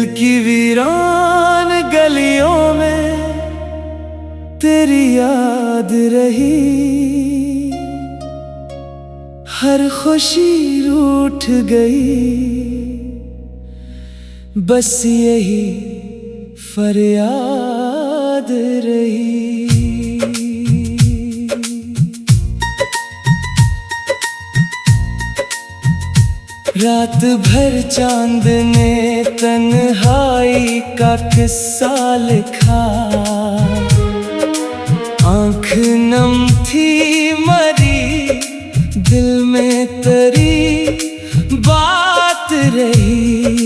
की वीरान गलियों में तेरी याद रही, हर खुशी रूठ गई, बस यही फरियाद रही। रात भर चांद ने तन्हाई का किस्सा लिखा, आँख नम थी मरी, दिल में तेरी बात रही।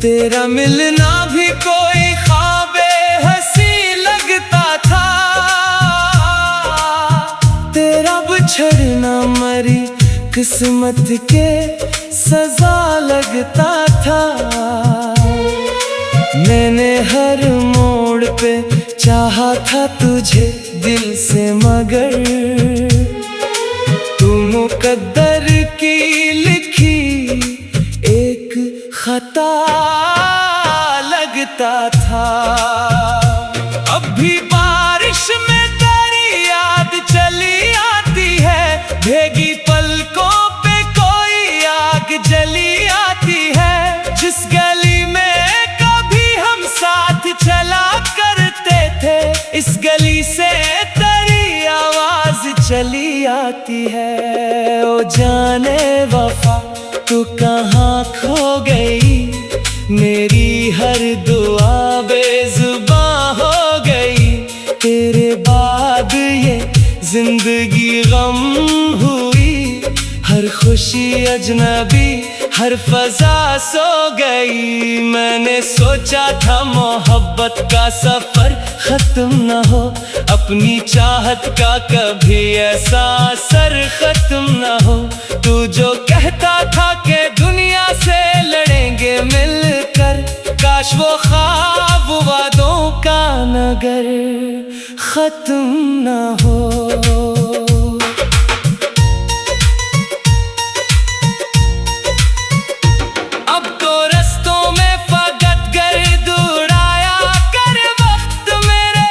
तेरा मिलना भी कोई ख्वाबे हंसी लगता था, तेरा बिछड़ना मरी किस्मत के सजा लगता था। मैंने हर मोड़ पे चाहा था तुझे दिल से, मगर तू मुकद्दर की लिखी एक खता लगता था। अब भी बारिश में तेरी याद चली आती है, भीगी पलकों पे कोई आग जली आती है। जिस गली में कभी हम साथ चला करते थे, इस गली से तेरी आवाज चली आती है। ओ जाने वफा तू कहाँ खो गई, मेरी हर दुआ बेजुबां हो गई। तेरे बाद ये जिंदगी गम हुई, हर खुशी अजनबी, हर फजा सो गई। मैंने सोचा था मोहब्बत का सफर खत्म न हो, अपनी चाहत का कभी ऐसा असर खत्म न हो। तू जो कहता था कि दुनिया से लड़ेंगे मिलकर, काश वो ख्वाब वादों का नगर खत्म न हो। अब तो रस्तों में फकत गर्द उड़ाया कर वक्त, मेरे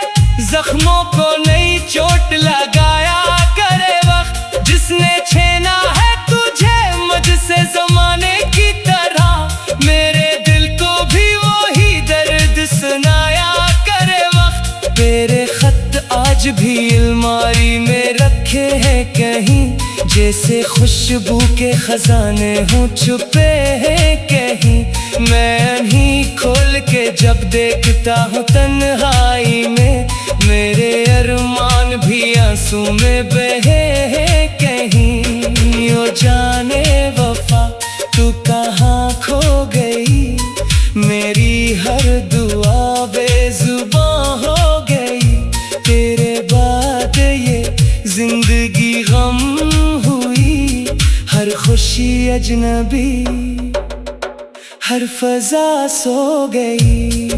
जख्मों को नई चोट लगाया करे वक्त। जिसने छेना है तुझे मुझसे ज़माने की तरह, मेरे दिल को भी वही दर्द सुनाया करे वक्त। तेरे खत आज भी अलमारी में रखे हैं कहीं, जैसे खुशबू के खजाने हूँ छुपे हैं कहीं। मैं नहीं खोल के जब देखता हूँ तन्हाई में, मेरे अरमान भी आंसू में बहे हैं कहीं। ओ जाने वफा तू कहाँ खो गई, मेरी हर दुआ बेजुबां हो गई। तेरे बाद ये जिंदगी गम हुई, हर खुशी अजनबी, हर फजा सो गई।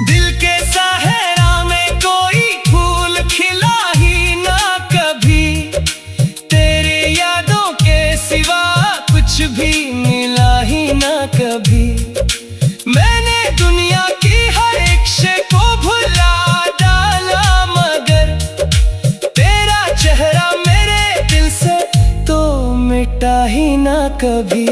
दिल के सहरा में कोई फूल खिला ही ना कभी, तेरी यादों के सिवा कुछ भी मिला ही ना कभी। मैंने दुनिया की हर एक शे को भुला डाला, मगर तेरा चेहरा मेरे दिल से तो मिटा ही ना कभी।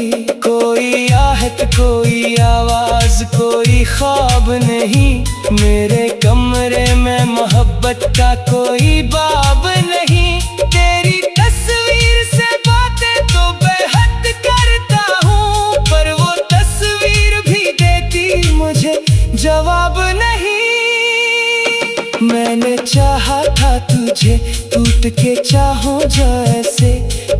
कोई आहट, कोई आवाज, कोई ख्वाब नहीं, मेरे कमरे में मोहब्बत का कोई बाब नहीं। तेरी तस्वीर से बातें तो बेहद करता हूँ, पर वो तस्वीर भी देती मुझे जवाब नहीं। मैंने चाहा था तुझे टूट के चाहूं जैसे,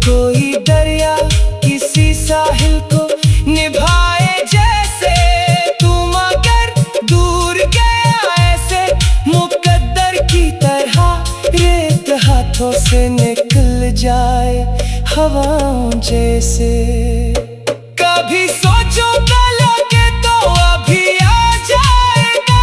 कोई दरिया किसी साहिल को निभाए जैसे। तू मगर दूर गया ऐसे, मुकद्दर की तरह रेत हाथों से निकल जाए हवाओं जैसे। कभी सोचो लगे तो अभी आ जाएगा,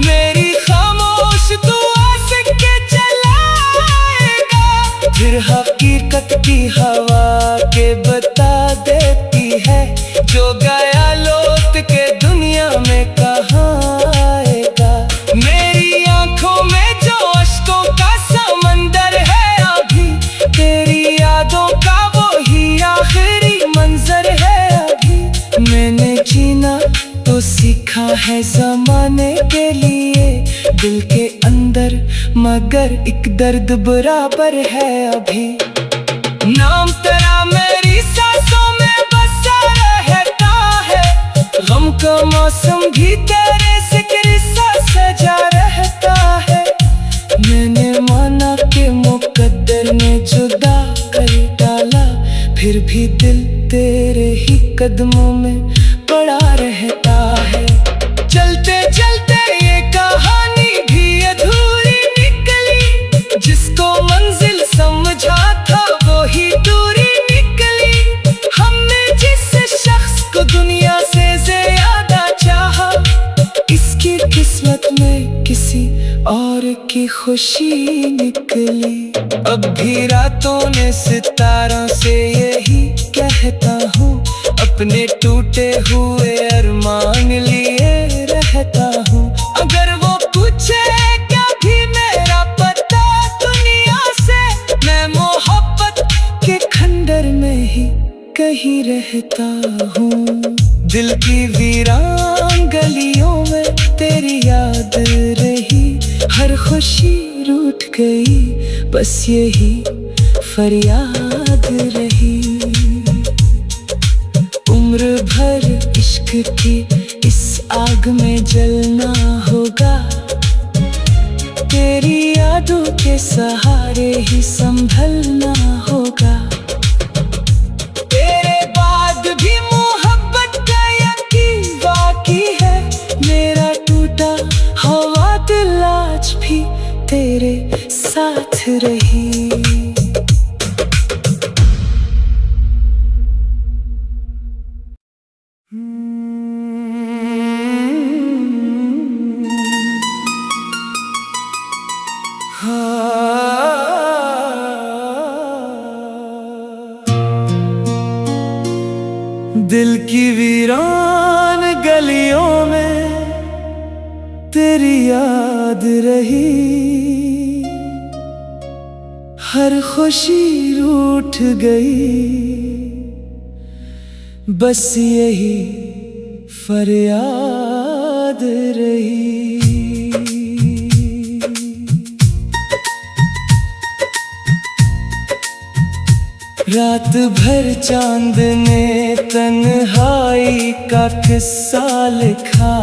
मेरी खामोश दुआ से के चलाएगा। फिर हकीकत की हवा के है जमाने के लिए दिल के अंदर, मगर एक दर्द बराबर है अभी। नाम तेरा मेरी सांसों में बसा रहता है, गम का मौसम भी तेरे जिक्र सा सजा रहता है। मैंने माना कि मुकद्दर ने जुदा कर डाला, फिर भी दिल तेरे ही कदमों में पड़ा रहता है। चलते चलते ये कहानी भी अधूरी निकली, जिसको मंजिल समझा था वो ही दूरी निकली। हमने जिस शख्स को दुनिया से ज्यादा चाहा, इसकी किस्मत में किसी और की खुशी निकली। अब भी रातों में सितारों से यही कहता हूँ, अपने टूटे हुए अरमान लिए रहता हूँ। अगर वो पूछे क्या भी मेरा पता दुनिया से, मैं मोहब्बत के खंडर में ही कहीं रहता हूँ। दिल की वीरान गलियों में तेरी याद रही, हर खुशी रूठ गई, बस यही फरियाद रही। उम्र भर इश्क की इस आग में जलना होगा, तेरी यादों के सहारे ही संभलना होगा। तेरे बाद भी मोहब्बत का यकीन बाकी है, मेरा टूटा हुआ दिल आज भी तेरे साथ रही। दिल की वीरान गलियों में तेरी याद रही, हर खुशी रूठ गई, बस यही फरियाद रही। रात भर चांद ने तन्हाई का किस्सा लिखा,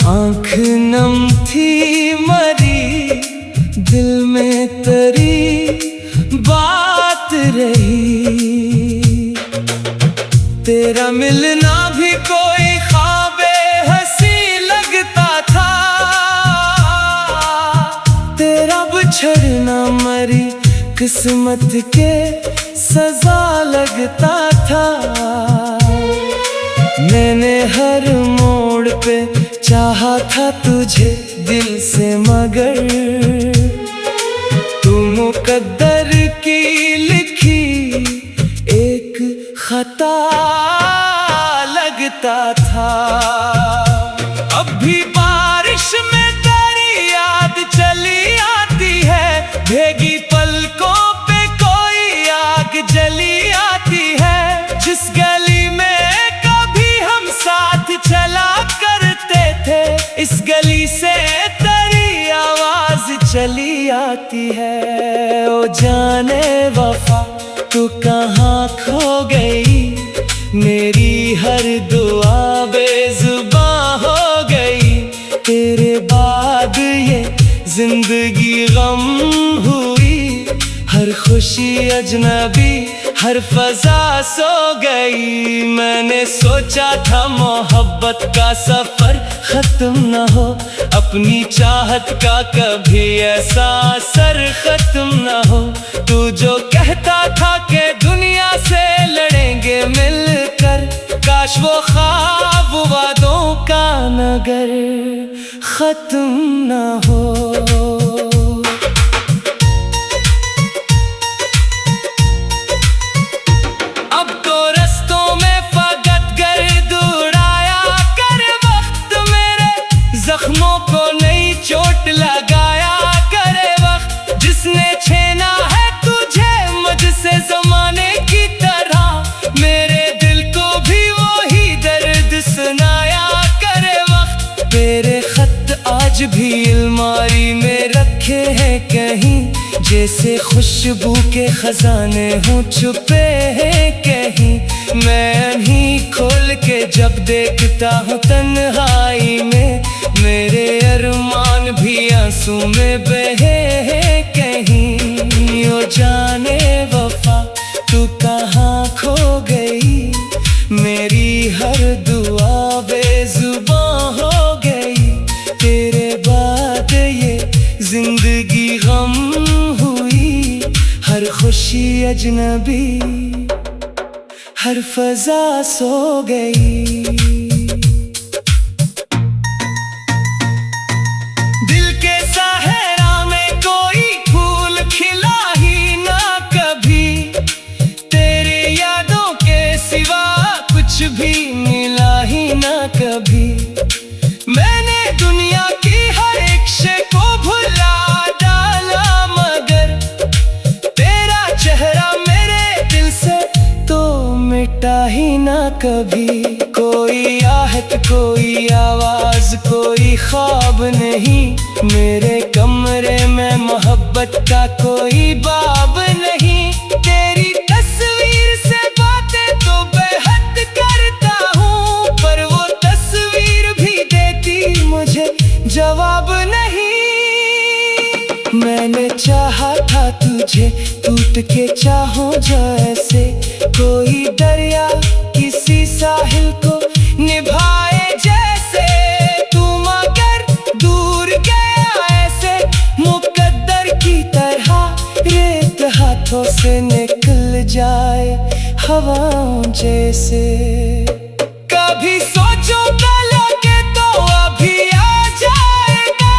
आँख नम थी मरी, दिल में तेरी बात रही। तेरा मिलना भी कोई ख्वाबे हंसी लगता था, तेरा बिछड़ना मरी किस्मत के सजा लगता था। मैंने हर मोड़ पे चाहा था तुझे दिल से, मगर तू मुकद्दर की लिखी एक खता लगता था। अब भी बारिश में तेरी याद चली आती है, भीगी पलकों पे कोई आग जली आती है। जिस गली में कभी हम साथ चला करते थे, इस गली से तेरी आवाज चली आती है। ओ जाने वफा तू कहाँ खो गई, मेरी हर दुआ बेजुबां हो गई। तेरे बाद ये जिंदगी गम हुई, हर खुशी अजनबी, हर फजा सो गई। मैंने सोचा था मोहब्बत का सफर खत्म न हो, अपनी चाहत का कभी ऐसा असर खत्म न हो। तू जो कहता था कि दुनिया से लड़ेंगे मिलकर, काश वो ख्वाब वादों का नगर खत्म न हो। अब तो रस्तों में फकत गर्द उड़ाया कर वक्त, मेरे जख्मों को नई चोट लगाया करे वक्त। जिसने छेना है तुझे मुझसे जमाने की तरह, मेरे दिल को भी वही दर्द सुना भी अलमारी में रखे हैं कहीं, जैसे खुशबू के खजाने हों छुपे हैं कहीं। मैं अभी खोल के जब देखता हूँ तन्हाई में, मेरे अरमान भी आंसू में बहे हैं कहीं। ओ जाने वफा तू कहाँ खो गई, मेरी हर दुआ बेजुबां हो गई। तेरे बाद ये जिंदगी गम हुई, हर खुशी अजनबी, हर फजा सो गई। दिल के सहरा में कोई फूल खिला ही ना कभी, तेरे यादों के सिवा कुछ भी मिला ही ना कभी। मैंने दुनिया की हर एक शे को भुला डाला, मगर तेरा चेहरा मेरे दिल से तो मिटा ही ना कभी। कोई आहट, कोई आवाज, कोई ख्वाब नहीं, मेरे कमरे में मोहब्बत का कोई बाब नहीं। तेरी तस्वीर से बातें तो बेहद करता हूँ, पर वो तस्वीर भी देती मुझे जवाब नहीं। मैंने चाहा था तुझे टूट के चाहूं जैसे, कोई दरिया किसी साहिल को निभाए जैसे। तू मगर दूर गया ऐसे, मुकद्दर की तरह रेत हाथों से निकल जाए हवाओं जैसे। कभी सोचो लगे तो अभी आ जाएगा,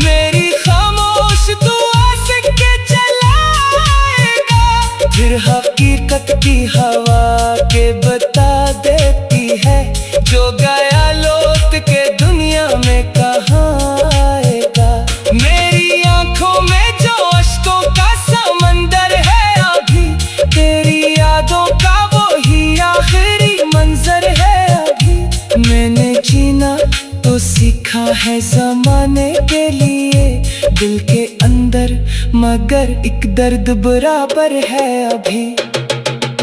मेरी खामोश दुआ से के चलाएगा। फिर हकीकत की हवा के बता देती है, जो गया लौट के दुनिया में कहाँ आएगा। मेरी आंखों में जो अश्कों का समंदर है अभी, तेरी यादों का वो ही आखिरी मंजर है अभी। मैंने जीना तो सीखा है जमाने के लिए, दिल के अंदर मगर एक दर्द बराबर है अभी।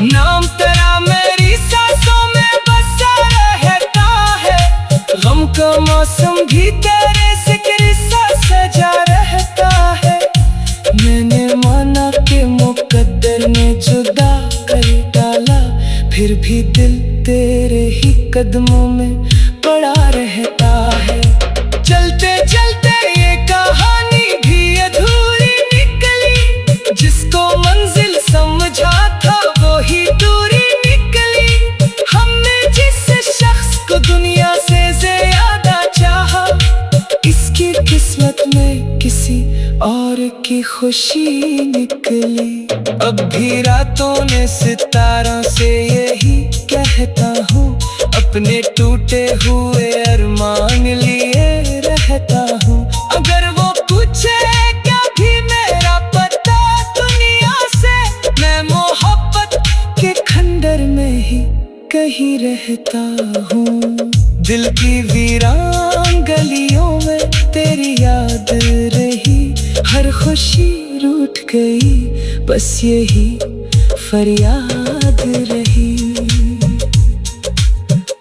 नाम तेरा मेरी सांसों में बसा रहता है, गम का मौसम भी तेरे जिक्र सा सजा रहता है। मैंने माना कि मुकद्दर ने जुदा कर डाला, फिर भी दिल तेरे ही कदमों में पड़ा रहता है। चलते चलते ये कहानी भी अधूरी निकली, जिसको मंजिल समझा था वो ही दूरी निकली। हमने जिस शख्स को दुनिया से ज्यादा चाहा, इसकी किस्मत में किसी और की खुशी निकली। अब भी रातों में सितारों से यही कहता हूँ, अपने टूटे हुए अरमान लिए रहता हूँ। अगर वो पूछे क्या भी मेरा पता दुनिया से, मैं मोहब्बत के खंडर में ही कहीं रहता हूँ। दिल की वीरान गलियों में तेरी याद रही, हर खुशी रूठ गई, बस यही फरियाद रही।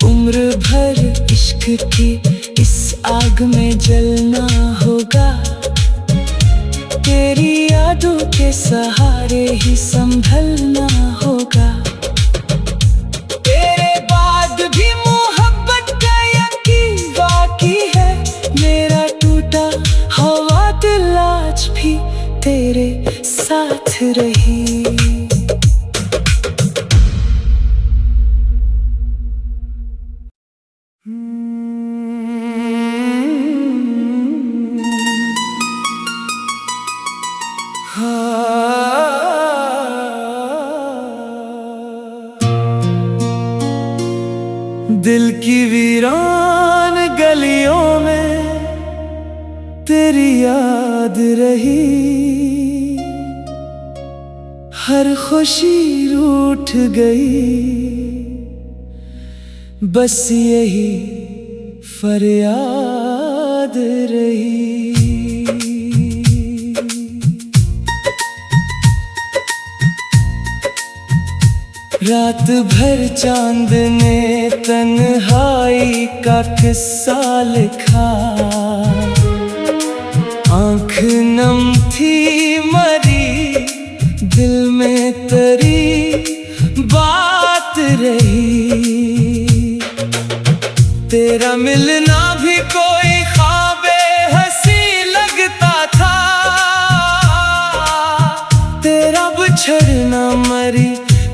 उम्र भर इश्क की इस आग में जलना होगा, तेरी यादों के सहारे ही संभलना होगा। तेरे बाद भी मोहब्बत का यकीन बाकी है, मेरा टूटा हवा दिल आज भी तेरे साथ रही। दिल की वीरान गलियों में तेरी याद रही, हर खुशी रूठ गई, बस यही फरियाद याद रही। रात भर चांद ने तन्हाई का किस्सा लिखा, आँख नम थी मरी, दिल में तरी बात रही। तेरा मिलना भी कोई ख्वाबे हंसी लगता था, तेरा बिछड़ना मरी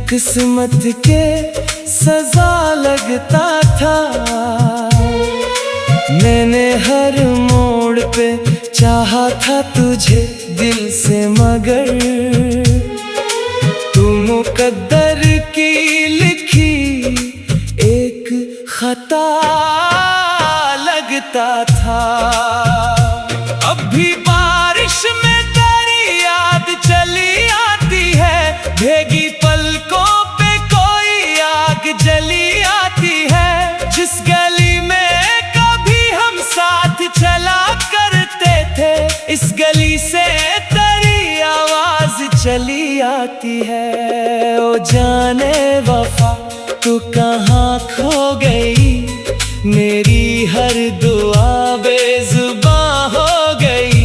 किस्मत के सजा लगता था। मैंने हर मोड़ पे चाहा था तुझे दिल से, मगर तू मुकद्दर की लिखी एक खता लगता था। अब भी बारिश में तेरी याद चली आती है, भीगी पलकों पे कोई आग जली आती है। जिस गली में कभी हम साथ चला करते थे, इस गली से तेरी आवाज चली आती है। ओ जाने वफा तू कहाँ खो गई, मेरी हर दुआ बेजुबां हो गई।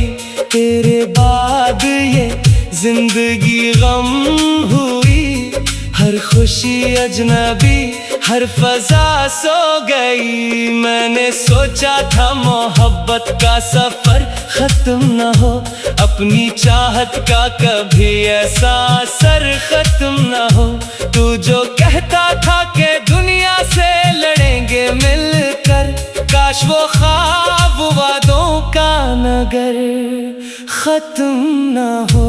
तेरे बाद ये जिंदगी गम हुई, हर खुशी अजनबी, हर फजा सो गई। मैंने सोचा था मोहब्बत का सफर खत्म न हो, अपनी चाहत का कभी ऐसा असर खत्म न हो। तू जो कहता था कि दुनिया से लड़ेंगे मिलकर, काश वो ख्वाब वादों का नगर खत्म न हो।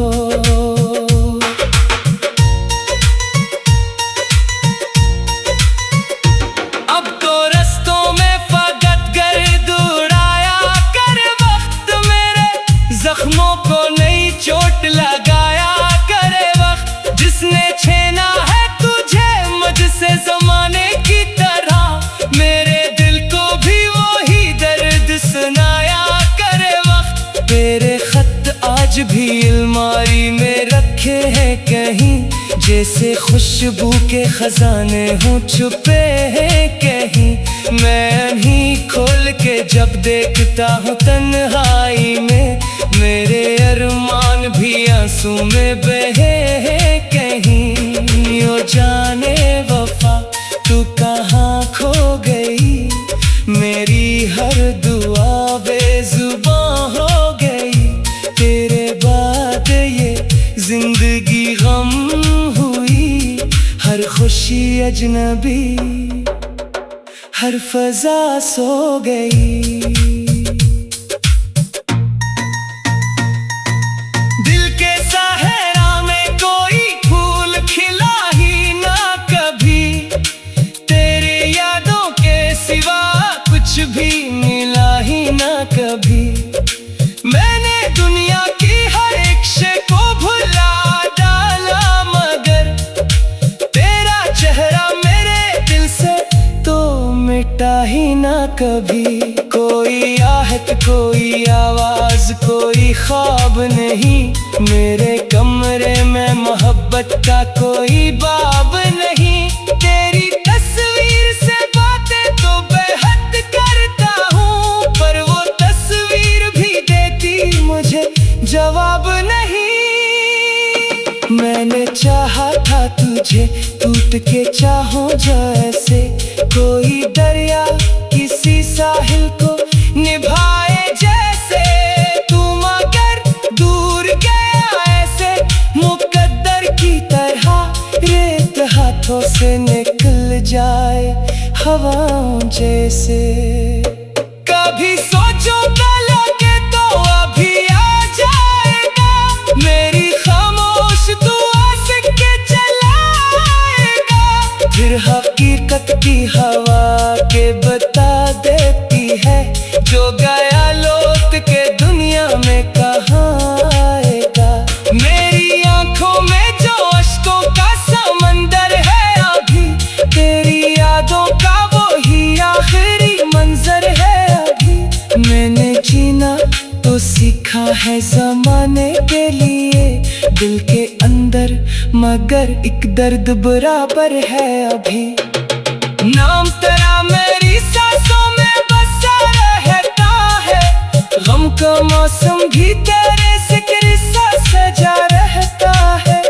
जख्मों को नई चोट लगाया करे वक्त, जिसने छेना है तुझे मुझसे ज़माने की तरह, मेरे दिल को भी वही दर्द सुनाया करे वक्त। तेरे खत आज भी अलमारी में रखे हैं कहीं, जैसे खुशबू के खजाने हों छुपे हैं कहीं। मैं नहीं खोल के जब देखता हूँ तन्हाई में, मेरे अरमान भी आंसू में बहे हैं कहीं। ओ जाने वफा तू कहाँ खो गई, मेरी हर दुआ बेजुबां हो गई। तेरे बाद ये जिंदगी गम हुई, हर खुशी अजनबी, हर फजा सो गई। कुछ भी मिला ही ना कभी, मैंने दुनिया की हर एक शे को भुला डाला, मगर तेरा चेहरा मेरे दिल से तो मिटा ही ना कभी। कोई आहट, कोई आवाज, कोई ख्वाब नहीं, मेरे कमरे में मोहब्बत का कोई बाब नहीं। तेरी तस्वीर से बातें तो बेहद करता हूँ, पर वो तस्वीर भी देती मुझे जवाब नहीं। मैंने चाहा था तुझे टूट के चाहूं जैसे, कोई दरिया किसी साहिल को निभाए जैसे। तू मगर दूर गया ऐसे, मुकद्दर की तरह रेत हाथों से निकल जाए हवाओं जैसे। कभी सोचो लगे तो अभी आ जाएगा, मेरी खामोश दुआ से के चलाएगा। फिर हकीकत की हवा के बता देती है, जो गया लौट के दुनिया में कहाँ आएगा। मेरी आंखों में जो अश्कों का समंदर है अभी, तेरी यादों का वही आखिरी मंजर है अभी। मैंने है जमाने के लिए दिल के अंदर, मगर एक दर्द बराबर है अभी। नाम तेरा मेरी सांसों में बसा रहता है, गम का मौसम भी तेरे जिक्र सा सजा रहता है।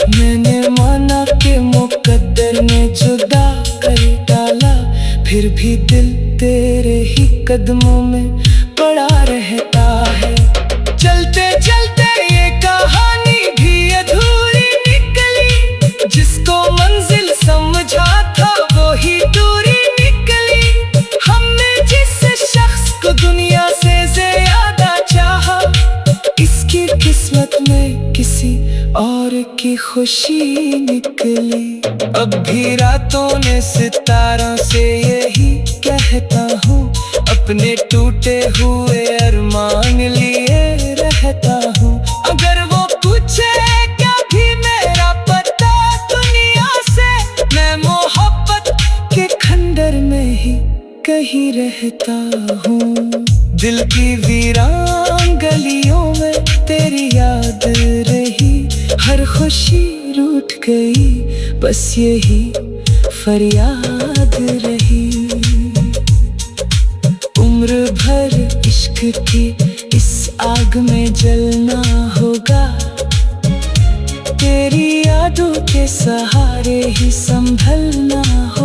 मैंने माना कि मुकद्दर ने जुदा कर डाला, फिर भी दिल तेरे ही कदमों में पड़ा रहता है। चलते चलते ये कहानी भी अधूरी निकली, जिसको मंजिल समझा था वो ही दूरी निकली। हमने जिस शख्स को दुनिया से ज्यादा चाहा, इसकी किस्मत में किसी और की खुशी निकली। अब भी रातों ने सितारों से यही कहता हूँ, अपने टूटे हुए अरमान लिए रहता हूँ। अगर वो पूछे क्या भी मेरा पता दुनिया से, मैं मोहब्बत के खंडर में ही कहीं रहता हूँ। दिल की वीरान गलियों में तेरी याद रही, हर खुशी रूठ गई, बस यही फरियाद रही। उम्र भर इश्क की इस आग में जलना होगा, तेरी यादों के सहारे ही संभलना होगा।